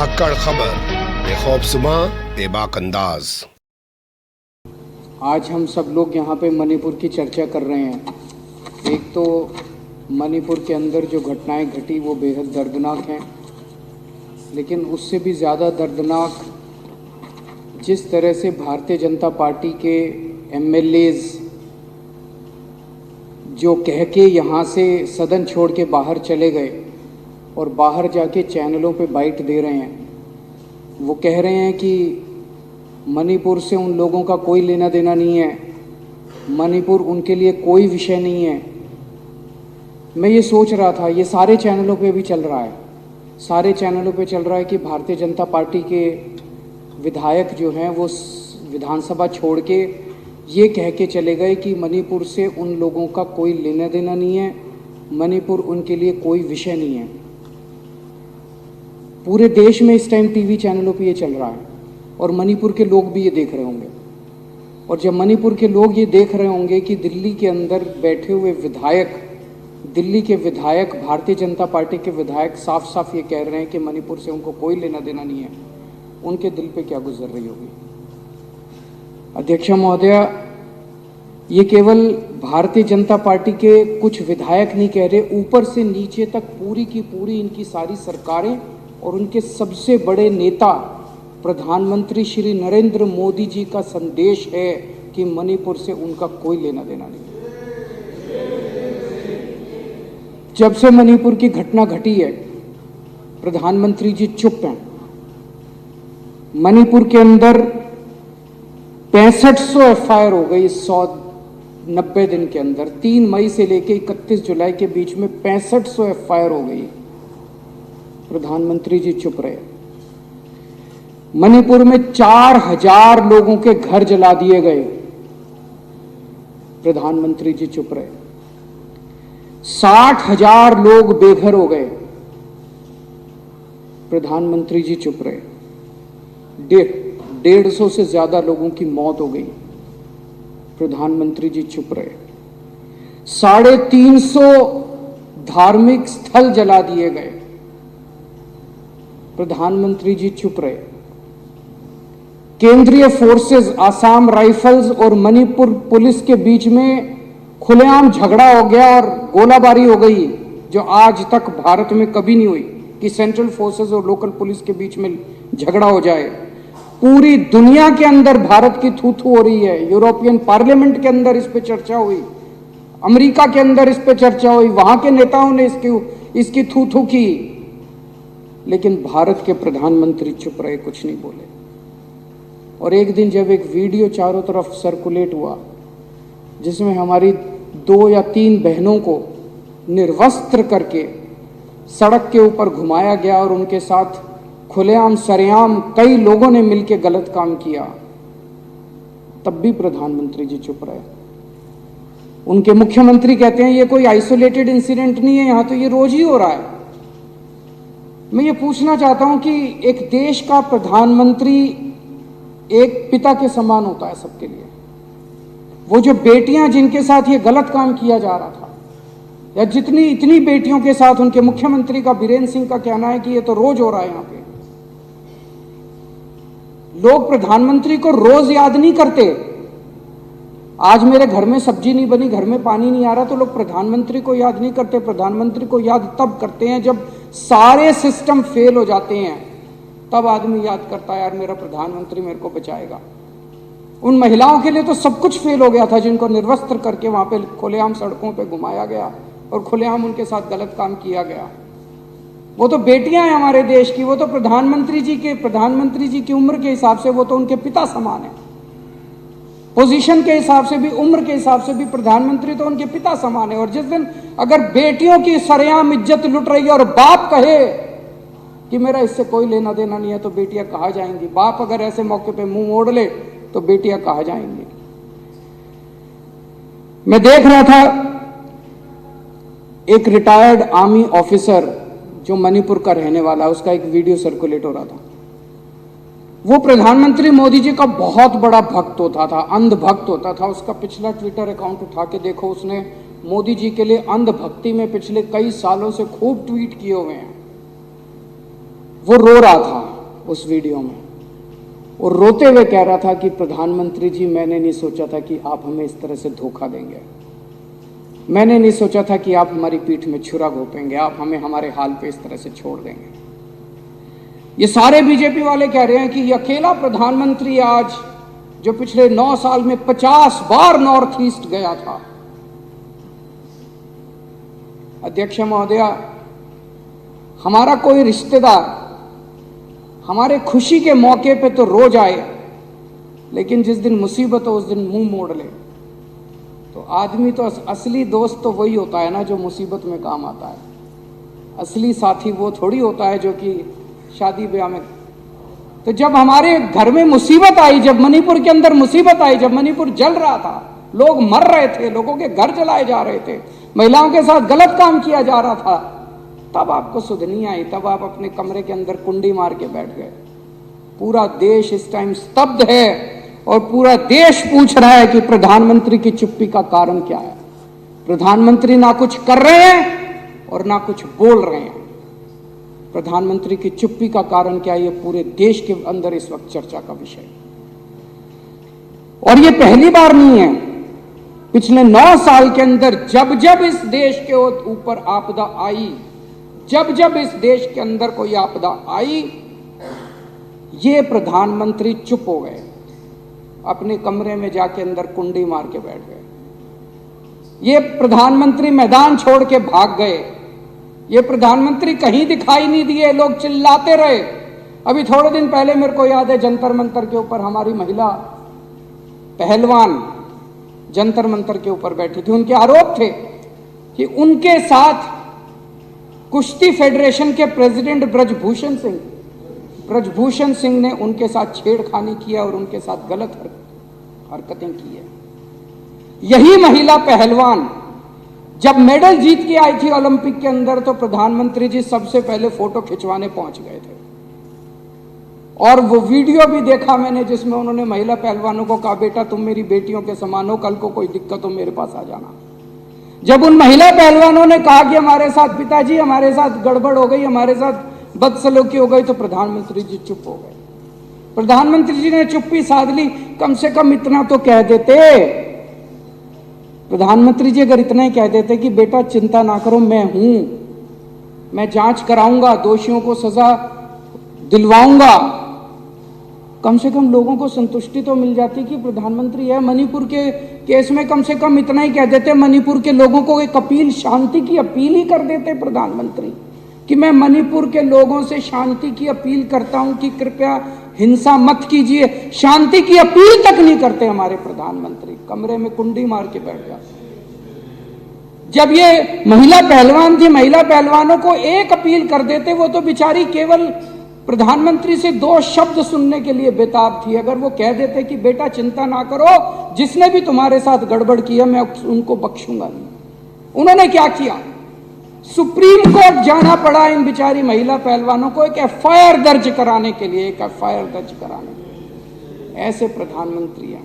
धाकड़ खबर बेखौफजुमा बेबाक अंदाज। आज हम सब लोग यहाँ पे मणिपुर की चर्चा कर रहे हैं। एक तो मणिपुर के अंदर जो घटनाएं घटी वो बेहद दर्दनाक हैं, लेकिन उससे भी ज़्यादा दर्दनाक जिस तरह से भारतीय जनता पार्टी के एमएलएज जो कह के यहाँ से सदन छोड़ के बाहर चले गए और बाहर जाके चैनलों पे बाइट दे रहे हैं। वो कह रहे हैं कि मणिपुर से उन लोगों का कोई लेना देना नहीं है, मणिपुर उनके लिए कोई विषय नहीं है। मैं ये सोच रहा था, ये सारे चैनलों पे भी चल रहा है, सारे चैनलों पे चल रहा है कि भारतीय जनता पार्टी के विधायक जो हैं वो विधानसभा छोड़ के ये कह के चले गए कि मणिपुर से उन लोगों का कोई लेना देना नहीं है, मणिपुर उनके लिए कोई विषय नहीं है। पूरे देश में इस टाइम टीवी चैनलों पे ये चल रहा है और मणिपुर के लोग भी ये देख रहे होंगे। और जब मणिपुर के लोग ये देख रहे होंगे कि दिल्ली के अंदर बैठे हुए विधायक, दिल्ली के विधायक, भारतीय जनता पार्टी के विधायक साफ साफ ये कह रहे हैं कि मणिपुर से उनको कोई लेना देना नहीं है, उनके दिल पे क्या गुजर रही होगी। अध्यक्ष महोदया, ये केवल भारतीय जनता पार्टी के कुछ विधायक नहीं कह रहे, ऊपर से नीचे तक पूरी की पूरी इनकी सारी सरकारें और उनके सबसे बड़े नेता प्रधानमंत्री श्री नरेंद्र मोदी जी का संदेश है कि मणिपुर से उनका कोई लेना देना नहीं। जब से मणिपुर की घटना घटी है, प्रधानमंत्री जी चुप हैं। मणिपुर के अंदर 6500 एफआईआर हो गई 190 दिन के अंदर। 3 मई से लेकर 31 जुलाई के बीच में 6500 एफआईआर हो गई। प्रधानमंत्री जी चुप रहे। मणिपुर में 4000 लोगों के घर जला दिए गए, प्रधानमंत्री जी चुप रहे। 60,000 लोग बेघर हो गए, प्रधानमंत्री जी चुप रहे। 150 से ज्यादा लोगों की मौत हो गई, प्रधानमंत्री जी चुप रहे। 350 धार्मिक स्थल जला दिए गए, प्रधानमंत्री जी चुप रहे। केंद्रीय फोर्सेस, आसाम राइफल्स और मणिपुर पुलिस के बीच में खुलेआम झगड़ा हो गया और गोलाबारी हो गई, जो आज तक भारत में कभी नहीं हुई कि सेंट्रल फोर्सेस और लोकल पुलिस के बीच में झगड़ा हो जाए। पूरी दुनिया के अंदर भारत की थू थू हो रही है। यूरोपियन पार्लियामेंट के अंदर इस पे चर्चा हुई, अमेरिका के अंदर इस पे चर्चा हुई, वहां के नेताओं ने इसकी थू थू की, लेकिन भारत के प्रधानमंत्री चुप रहे, कुछ नहीं बोले। और एक दिन जब एक वीडियो चारों तरफ सर्कुलेट हुआ जिसमें हमारी 2 या 3 बहनों को निर्वस्त्र करके सड़क के ऊपर घुमाया गया और उनके साथ खुलेआम सरेआम कई लोगों ने मिलकर गलत काम किया, तब भी प्रधानमंत्री जी चुप रहे। उनके मुख्यमंत्री कहते हैं ये कोई आइसोलेटेड इंसिडेंट नहीं है, यहां तो ये रोज ही हो रहा है। मैं ये पूछना चाहता हूं कि एक देश का प्रधानमंत्री एक पिता के समान होता है सबके लिए। वो जो बेटियां जिनके साथ ये गलत काम किया जा रहा था, या जितनी इतनी बेटियों के साथ, उनके मुख्यमंत्री का, बीरेंद्र सिंह का कहना है कि ये तो रोज हो रहा है। यहां पे लोग प्रधानमंत्री को रोज याद नहीं करते। आज मेरे घर में सब्जी नहीं बनी, घर में पानी नहीं आ रहा, तो लोग प्रधानमंत्री को याद नहीं करते। प्रधानमंत्री को याद तब करते हैं जब सारे सिस्टम फेल हो जाते हैं, तब आदमी याद करता है यार मेरा प्रधानमंत्री मेरे को बचाएगा। उन महिलाओं के लिए तो सब कुछ फेल हो गया था जिनको निर्वस्त्र करके वहां पे खुलेआम सड़कों पे घुमाया गया और खुलेआम उनके साथ गलत काम किया गया। वो तो बेटियां हैं हमारे देश की, वो तो प्रधानमंत्री जी की उम्र के हिसाब से वो तो उनके पिता समान है। पोजीशन के हिसाब से भी, उम्र के हिसाब से भी प्रधानमंत्री तो उनके पिता समान है। और जिस दिन अगर बेटियों की सरेआम इज्जत लुट रही है और बाप कहे कि मेरा इससे कोई लेना देना नहीं है, तो बेटियां कहाँ जाएंगी? बाप अगर ऐसे मौके पे मुंह मोड़ ले तो बेटियां कहाँ जाएंगी? मैं देख रहा था एक रिटायर्ड आर्मी ऑफिसर जो मणिपुर का रहने वाला है, उसका एक वीडियो सर्कुलेट हो रहा था। वो प्रधानमंत्री मोदी जी का बहुत बड़ा भक्त होता था, अंध भक्त होता था। उसका पिछला ट्विटर अकाउंट उठा के देखो, उसने मोदी जी के लिए अंध भक्ति में पिछले कई सालों से खूब ट्वीट किए हुए हैं। वो रो रहा था उस वीडियो में, और रोते हुए कह रहा था कि प्रधानमंत्री जी, मैंने नहीं सोचा था कि आप हमें इस तरह से धोखा देंगे, मैंने नहीं सोचा था कि आप हमारी पीठ में छुरा घोंपेंगे, आप हमें हमारे हाल पे इस तरह से छोड़ देंगे। ये सारे बीजेपी वाले कह रहे हैं कि ये अकेला प्रधानमंत्री आज जो पिछले 9 साल में 50 बार नॉर्थ ईस्ट गया था। अध्यक्ष महोदया, हमारा कोई रिश्तेदार हमारे खुशी के मौके पे तो रोज आए, लेकिन जिस दिन मुसीबत हो उस दिन मुंह मोड़ ले। तो आदमी तो असली दोस्त तो वही होता है ना जो मुसीबत में काम आता है। असली साथी वो थोड़ी होता है जो कि शादी ब्याह में। तो जब हमारे घर में मुसीबत आई, जब मणिपुर के अंदर मुसीबत आई, जब मणिपुर जल रहा था, लोग मर रहे थे, लोगों के घर जलाए जा रहे थे, महिलाओं के साथ गलत काम किया जा रहा था, तब आपको सुध नहीं आई, तब आप अपने कमरे के अंदर कुंडी मार के बैठ गए। पूरा देश इस टाइम स्तब्ध है और पूरा देश पूछ रहा है कि प्रधानमंत्री की चुप्पी का कारण क्या है। प्रधानमंत्री ना कुछ कर रहे हैं और ना कुछ बोल रहे हैं। प्रधानमंत्री की चुप्पी का कारण क्या है, ये पूरे देश के अंदर इस वक्त चर्चा का विषय। और ये पहली बार नहीं है, पिछले 9 साल के अंदर जब जब इस देश के ऊपर आपदा आई, जब जब इस देश के अंदर कोई आपदा आई, ये प्रधानमंत्री चुप हो गए, अपने कमरे में जाके अंदर कुंडी मार के बैठ गए। ये प्रधानमंत्री मैदान छोड़ के भाग गए। ये प्रधानमंत्री कहीं दिखाई नहीं दिए, लोग चिल्लाते रहे। अभी थोड़े दिन पहले मेरे को याद है, जंतर मंतर के ऊपर हमारी महिला पहलवान जंतर मंतर के ऊपर बैठी थी। उनके आरोप थे कि उनके साथ कुश्ती फेडरेशन के प्रेसिडेंट ब्रजभूषण सिंह ने उनके साथ छेड़खानी किया और उनके साथ गलत हरकतें की है। यही महिला पहलवान जब मेडल जीत के आई थी ओलंपिक के अंदर, तो प्रधानमंत्री जी सबसे पहले फोटो खिंचवाने पहुंच गए थे। और वो वीडियो भी देखा मैंने जिसमें उन्होंने महिला पहलवानों को कहा, बेटा तुम मेरी बेटियों के समान हो, कल को कोई दिक्कत हो मेरे पास आ जाना। जब उन महिला पहलवानों ने कहा कि हमारे साथ पिताजी, हमारे साथ गड़बड़ हो गई, हमारे साथ बदसलूकी हो गई, तो प्रधानमंत्री जी चुप हो गए। प्रधानमंत्री जी ने चुप्पी साध ली। कम से कम इतना तो कह देते, प्रधानमंत्री जी अगर इतना ही कह देते कि बेटा चिंता ना करो, मैं हूं, मैं जांच कराऊंगा, दोषियों को सजा दिलवाऊंगा, कम से कम लोगों को संतुष्टि तो मिल जाती कि प्रधानमंत्री है। मणिपुर के केस में कम से कम इतना ही कह देते, मणिपुर के लोगों को एक अपील, शांति की अपील ही कर देते प्रधानमंत्री कि मैं मणिपुर के लोगों से शांति की अपील करता हूं कि कृपया हिंसा मत कीजिए। शांति की अपील तक नहीं करते हमारे प्रधानमंत्री, कमरे में कुंडी मार के बैठ जाते। जब ये महिला पहलवान थी, महिला पहलवानों को एक अपील कर देते, वो तो बेचारी केवल प्रधानमंत्री से 2 शब्द सुनने के लिए बेताब थी। अगर वो कह देते कि बेटा चिंता ना करो, जिसने भी तुम्हारे साथ गड़बड़ किया मैं उनको बख्शूंगा नहीं। उन्होंने क्या किया, सुप्रीम कोर्ट जाना पड़ा इन बेचारी महिला पहलवानों को एक एफआईआर दर्ज कराने के लिए, एक एफआईआर दर्ज कराने के लिए। ऐसे प्रधानमंत्री हैं।